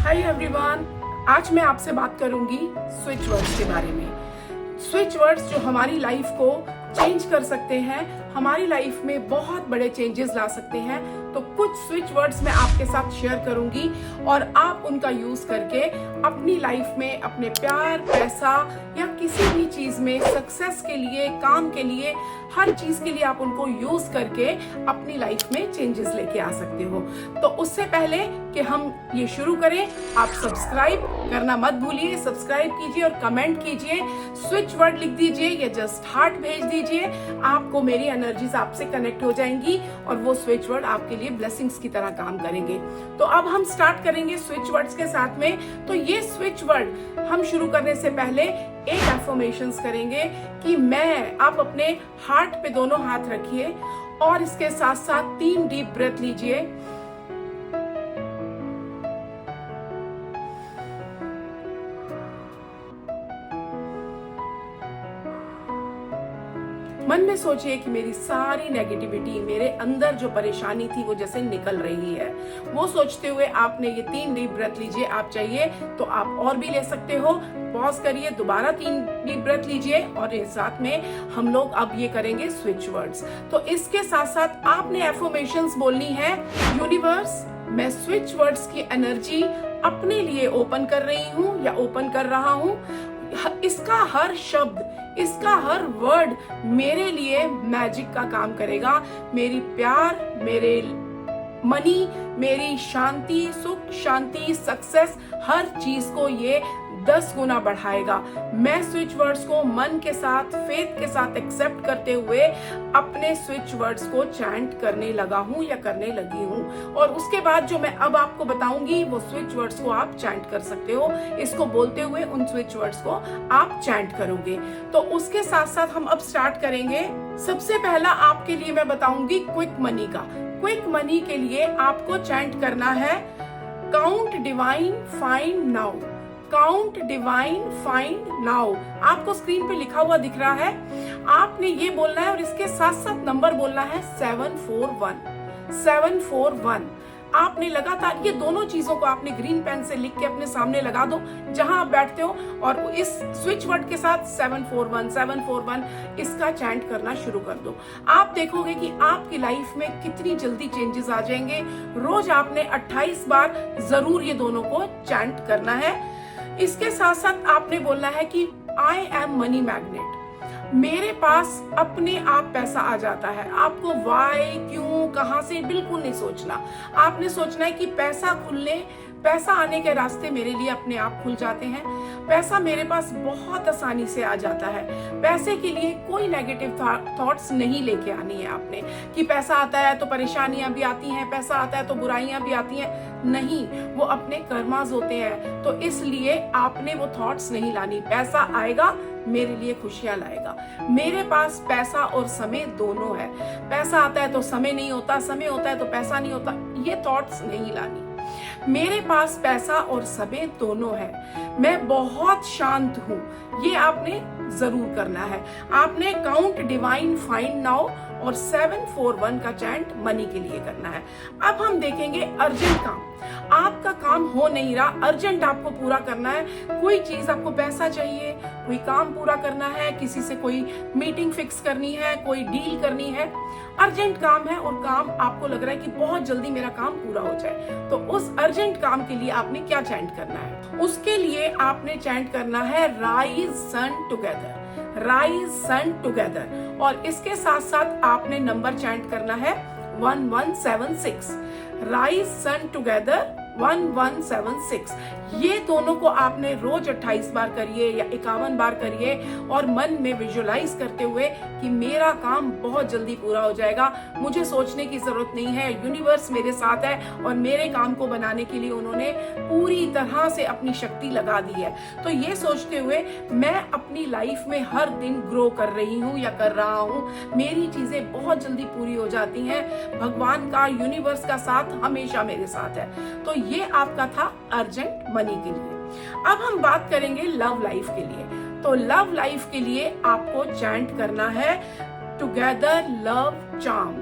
Hi everyone, आज मैं आपसे बात करूंगी स्विच वर्ड्स के बारे में। स्विच वर्ड्स जो हमारी लाइफ को चेंज कर सकते हैं, हमारी लाइफ में बहुत बड़े चेंजेस ला सकते हैं। तो कुछ स्विच वर्ड्स मैं आपके साथ शेयर करूंगी और आप उनका यूज करके अपनी लाइफ में अपने प्यार, पैसा या किसी भी चीज में सक्सेस के लिए, काम के लिए, हर चीज के लिए आप उनको यूज करके अपनी लाइफ में चेंजेस लेके आ सकते हो। तो उससे पहले कि हम ये शुरू करें, आप सब्सक्राइब करना मत भूलिए। सब्सक्राइब कीजिए और कमेंट कीजिए, स्विच वर्ड लिख दीजिए या जस्ट हार्ट भेज दीजिए। आपको मेरी एनर्जीज आपसे कनेक्ट हो जाएंगी और वो स्विच वर्ड आपके लिए ब्लेसिंग्स की तरह काम करेंगे। तो अब हम स्टार्ट करेंगे स्विच वर्ड्स के साथ में। तो ये स्विच वर्ड हम शुरू करने से पहले एक एफर्मेशंस करेंगे कि मैं, आप अपने हार्ट पे दोनों हाथ रखिए और इसके साथ साथ 3 डीप ब्रेथ लीजिए। मन में सोचिए कि मेरी सारी नेगेटिविटी, मेरे अंदर जो परेशानी थी वो जैसे निकल रही है। वो सोचते हुए आपने ये 3 डीप ब्रेथ लीजिए। आप चाहिए तो आप और भी ले सकते हो। पॉज करिए, दोबारा 3 डीप ब्रेथ लीजिए और इस साथ में हम लोग अब ये करेंगे स्विच वर्ड्स। तो इसके साथ साथ आपने एफर्मेशंस बोलनी है। यूनिवर्स, मैं स्विच वर्ड्स की एनर्जी अपने लिए ओपन कर रही हूँ या ओपन कर रहा हूँ। इसका हर शब्द, इसका हर वर्ड मेरे लिए मैजिक का काम करेगा। मेरी प्यार, मेरे मनी, मेरी शांति, सुख, शांति, सक्सेस, हर चीज को ये 10 गुना बढ़ाएगा। मैं स्विच वर्ड्स को मन के साथ, फेथ के साथ एक्सेप्ट करते हुए अपने स्विच वर्ड्स को चैंट करने लगा हूं या करने लगी हूं। और उसके बाद जो मैं अब आपको बताऊंगी वो स्विच वर्ड्स को आप चैंट कर सकते हो। इसको बोलते हुए उन स्विच वर्ड्स को आप चैंट करोगे। तो उसके साथ साथ हम अब स्टार्ट करेंगे। सबसे पहला आपके लिए मैं बताऊंगी क्विक मनी का। क्विक मनी के लिए आपको चैंट करना है count divine find now. Count divine find now आपको स्क्रीन पे लिखा हुआ दिख रहा है। आपने ये बोलना है और इसके साथ साथ नंबर बोलना है 741 741। आपने लगातार ये दोनों चीजों को आपने ग्रीन पेन से लिख के अपने सामने लगा दो जहां आप बैठते हो और इस स्विच वर्ड के साथ 741 741 इसका चैंट करना शुरू कर दो। आप देखोगे कि आपकी लाइफ में कितनी जल्दी चेंजेस आ जाएंगे। रोज आपने 28 बार जरूर ये दोनों को चैंट करना है। इसके साथ साथ आपने बोलना है कि आई एम मनी मैग्नेट। मेरे पास अपने आप पैसा आ जाता है। आपको वाई, क्यों, कहां से बिल्कुल नहीं सोचना। आपने सोचना है कि पैसा आने के रास्ते मेरे लिए अपने आप खुल जाते हैं। पैसा मेरे पास बहुत आसानी से आ जाता है। पैसे के लिए कोई नेगेटिव थॉट्स नहीं लेके आनी है आपने कि पैसा आता है तो परेशानियां भी आती हैं, पैसा आता है तो बुराइयां भी आती हैं। नहीं, वो अपने कर्मास होते हैं। तो इसलिए आपने वो थॉट्स नहीं लानी। पैसा आएगा, मेरे लिए खुशियां लाएगा। मेरे पास पैसा और समय दोनों है। पैसा आता है तो समय नहीं होता, समय होता है तो पैसा नहीं होता। ये थॉट्स नहीं लानी। मेरे पास पैसा और समय दोनों है। मैं बहुत शांत हूँ, ये आपने जरूर करना है। आपने काउंट डिवाइन फाइंड नाउ और 741 का चैंट मनी के लिए करना है। अब हम देखेंगे अर्जेंट काम। आपका काम हो नहीं रहा, अर्जेंट आपको पूरा करना है। कोई चीज, आपको पैसा चाहिए, कोई काम पूरा करना है, किसी से कोई मीटिंग फिक्स करनी है, कोई डील करनी है, अर्जेंट काम है और काम आपको लग रहा है कि बहुत जल्दी मेरा काम पूरा हो जाए। तो उस अर्जेंट काम के लिए आपने क्या चैंट करना है? उसके लिए आपने चैंट करना है राइज सन टुगेदर, राइज सन टुगेदर। और इसके साथ साथ आपने नंबर चैंट करना है 1176। राइज सन टुगेदर 1176। ये दोनों को आपने रोज 28 बार करिए या 51 बार करिए और मन में विजुअलाइज करते हुए कि मेरा काम बहुत जल्दी पूरा हो जाएगा। मुझे सोचने की जरूरत नहीं है, यूनिवर्स मेरे साथ है और मेरे काम को बनाने के लिए उन्होंने पूरी तरह से अपनी शक्ति लगा दी है। तो ये सोचते हुए मैं अपनी लाइफ में हर दिन ग्रो कर रही हूँ या कर रहा हूँ। मेरी चीजें बहुत जल्दी पूरी हो जाती हैं। भगवान का, यूनिवर्स का साथ हमेशा मेरे साथ है। तो ये आपका था अर्जेंट मनी के लिए। अब हम बात करेंगे लव लाइफ के लिए। तो लव लाइफ के लिए आपको चैंट करना है together love charm.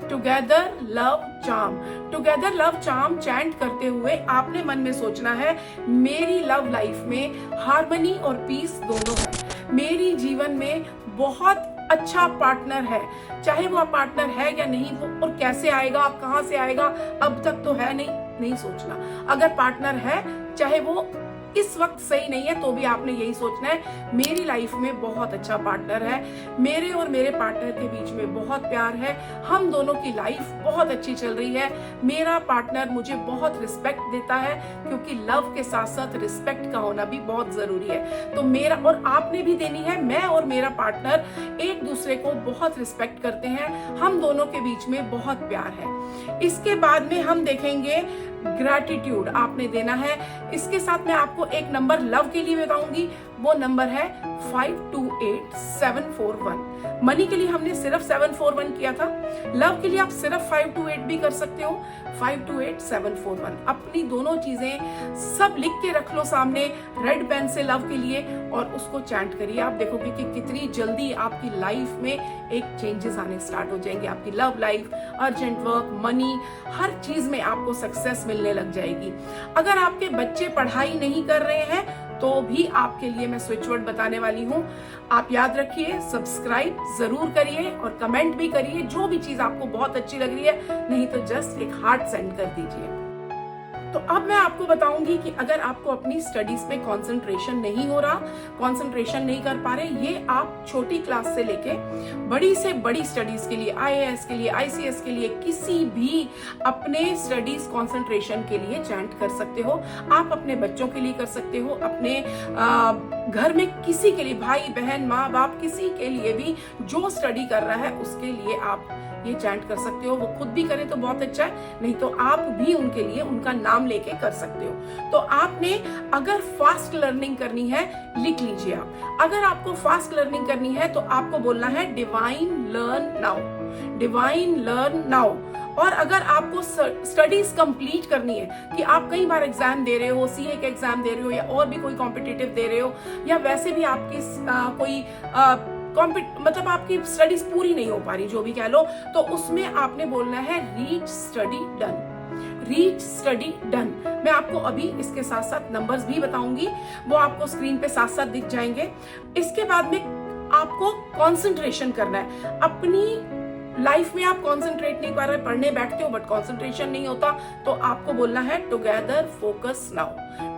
Together love charm. Together love charm chant करते हुए आपने मन में सोचना है, मेरी लव लाइफ में हार्मनी और पीस दोनों है, मेरी जीवन में बहुत अच्छा पार्टनर है, चाहे वो पार्टनर है या नहीं, वो और कैसे आएगा, कहां से आएगा, अब तक तो है नहीं सोचना। अगर पार्टनर है, चाहे वो इस वक्त सही नहीं है, तो भी आपने यही सोचना है, मेरी लाइफ में बहुत अच्छा पार्टनर है, मेरे और मेरे पार्टनर के बीच में बहुत प्यार है, हम दोनों की लाइफ बहुत अच्छी चल रही है, मेरा पार्टनर मुझे बहुत रिस्पेक्ट देता है, क्योंकि लव के साथ साथ रिस्पेक्ट का होना भी बहुत जरूरी है। तो मेरा और आपने भी देनी है, मैं और मेरा पार्टनर एक दूसरे को बहुत रिस्पेक्ट करते हैं, हम दोनों के बीच में बहुत प्यार है। इसके बाद में हम देखेंगे ग्रैटिट्यूड आपने देना है। इसके साथ मैं आपको एक नंबर लव के लिए बताऊंगी, वो नंबर है 528741। मनी के लिए हमने सिर्फ 741 किया था, लव के लिए आप सिर्फ 528 भी कर सकते हो, 528741। अपनी दोनों चीजें सब लिख के रख लो सामने रेड पेन से लव के लिए, और उसको चैंट करिए। आप देखोगे कि कितनी जल्दी आपकी लाइफ में एक चेंजेस आने स्टार्ट हो जाएंगे। आपकी love life, urgent work, money, हर चीज में आपको सक्सेस मिलने लग जाएगी। अगर आपके बच्चे पढ़ाई नहीं कर रहे हैं, तो भी आपके लिए मैं स्विच वर्ड बताने वाली हूँ। आप याद रखिए, सब्सक्राइब जरूर करिए और कमेंट भी करिए, जो भी चीज आपको बहुत अच्छी लग रही है, नहीं तो जस्ट एक हार्ट सेंड कर दीजिए। तो अब मैं आपको बताऊंगी कि अगर आपको अपनी स्टडीज पे कंसंट्रेशन नहीं हो रहा, कंसंट्रेशन नहीं कर पा रहे, ये आप छोटी क्लास से लेके बड़ी से बड़ी स्टडीज के लिए, आईएएस के लिए, आईसीएस के लिए, किसी भी अपने स्टडीज कंसंट्रेशन के लिए चैंट कर सकते हो। आप अपने बच्चों के लिए कर सकते हो, अपने घर में किसी के लिए, भाई बहन, माँ बाप, किसी के लिए भी जो स्टडी कर रहा है उसके लिए आप ये चैंट कर सकते हो। वो खुद भी करें तो बहुत अच्छा है, नहीं तो आप भी उनके लिए उनका नाम लेके कर सकते हो। तो आपने अगर फास्ट लर्निंग करनी है, लिख लीजिए आप। अगर आपको फास्ट लर्निंग करनी है तो आपको बोलना है divine learn now, divine learn now. और अगर आपको स्टडीज कंप्लीट करनी है, कि आप कई बार एग्जाम दे रहे हो, सीए का एग्जाम दे रहे हो, या और भी कोई कॉम्पिटिटिव दे रहे हो, या वैसे भी आपकी कोई मतलब आपकी स्टडीज पूरी नहीं हो पा रही, जो भी कह लो, तो उसमें आपने बोलना है reach study done, reach study done. मैं आपको अभी इसके साथ साथ नंबर्स भी बताऊंगी, वो आपको स्क्रीन पे साथ साथ दिख जाएंगे। इसके बाद में आपको कंसंट्रेशन करना है। अपनी लाइफ में आप कंसंट्रेट नहीं कर रहे, पढ़ने बैठते हो बट कंसंट्रेशन नहीं होता, तो आपको बोलना है together focus now,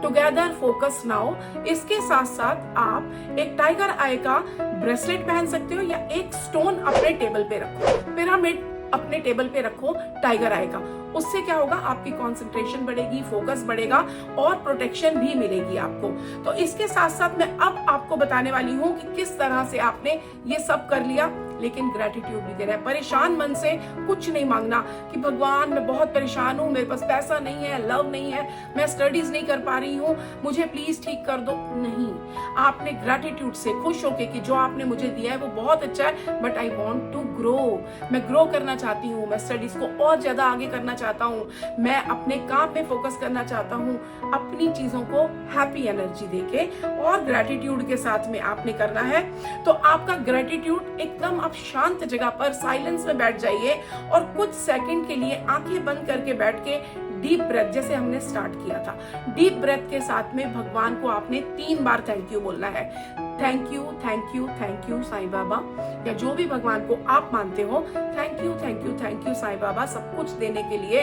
together focus now. इसके साथ साथ आप एक टाइगर आई का ब्रेसलेट पहन सकते हो, या एक स्टोन अपने टेबल पे रखो, पिरामिड अपने टेबल पे रखो टाइगर आई का। उससे क्या होगा, आपकी कंसंट्रेशन बढ़ेगी, फोकस बढ़ेगा और प्रोटेक्शन भी मिलेगी आपको। तो इसके साथ साथ मैं अब आपको बताने वाली हूँ कि किस तरह से आपने ये सब कर लिया, लेकिन ग्रेटिट्यूड भी देना है। परेशान मन से कुछ नहीं मांगना कि भगवान मैं बहुत परेशान हूँ, मेरे पास पैसा नहीं है, लव नहीं है, मैं स्टडीज नहीं कर पा रही हूँ, मुझे प्लीज ठीक कर दो। नहीं, आपने ग्रेटिट्यूड से खुश होके कि जो आपने मुझे दिया है वो बहुत अच्छा है, but I want to grow, मैं ग्रो करना चाहती हूँ, मैं स्टडीज को और ज्यादा आगे करना चाहता हूँ, मैं अपने काम पे फोकस करना चाहता हूँ। अपनी चीजों को हैप्पी एनर्जी देके और ग्रेटिट्यूड के साथ में आपने करना है। तो आपका ग्रेटिट्यूड एकदम, आप शांत जगह पर साइलेंस में बैठ जाइए और कुछ सेकंड के लिए आंखें बंद करके बैठ के डीप ब्रेथ, जैसे हमने स्टार्ट किया था, डीप ब्रेथ के साथ में भगवान को आपने 3 बार थैंक यू बोलना है। Thank you, thank you, thank you Sai Baba, या जो भी भगवान को आप मानते हो, thank you, thank you, thank you Sai Baba सब कुछ देने के लिए।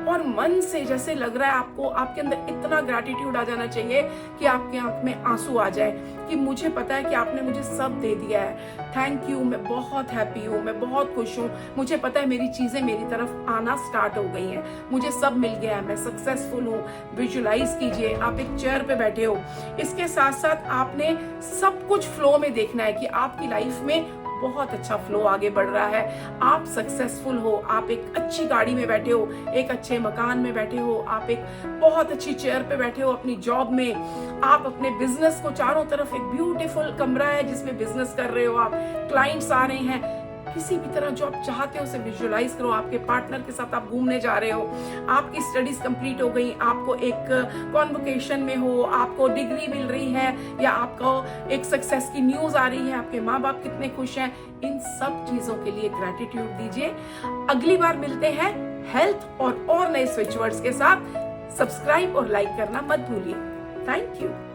और मन से जैसे लग रहा है आपको, आपके अंदर इतना ग्रेटिट्यूड आ जाना चाहिए कि आपके आंख में आंसू आ जाए, कि मुझे पता है कि आपने मुझे सब दे दिया है, थैंक यू, मैं बहुत हैप्पी हूँ, मैं बहुत खुश हूँ, मुझे पता है मेरी चीजें मेरी तरफ आना स्टार्ट हो गई हैं, मुझे सब मिल गया है, मैं सक्सेसफुल हूँ। विजुअलाइज कीजिए आप एक चेयर पे बैठे हो। इसके साथ साथ आपने सब कुछ फ्लो में देखना है कि आपकी लाइफ में बहुत अच्छा फ्लो आगे बढ़ रहा है, आप सक्सेसफुल हो, आप एक अच्छी गाड़ी में बैठे हो, एक अच्छे मकान में बैठे हो, आप एक बहुत अच्छी चेयर पे बैठे हो अपनी जॉब में, आप अपने बिजनेस को, चारों तरफ एक ब्यूटीफुल कमरा है जिसमें बिजनेस कर रहे हो आप, क्लाइंट्स आ रहे हैं, किसी भी तरह जो आप चाहते हो उसे विजुअलाइज करो। आपके पार्टनर के साथ आप घूमने जा रहे हो, आपकी स्टडीज कंप्लीट हो गई, आपको एक कॉन्वोकेशन में हो, आपको डिग्री मिल रही है, या आपको एक सक्सेस की न्यूज आ रही है, आपके माँ बाप कितने खुश हैं, इन सब चीजों के लिए ग्रेटिट्यूड दीजिए। अगली बार मिलते हैं हेल्थ और नए स्विच वर्ड्स के साथ। सब्सक्राइब और लाइक करना मत भूलिए। Thank you.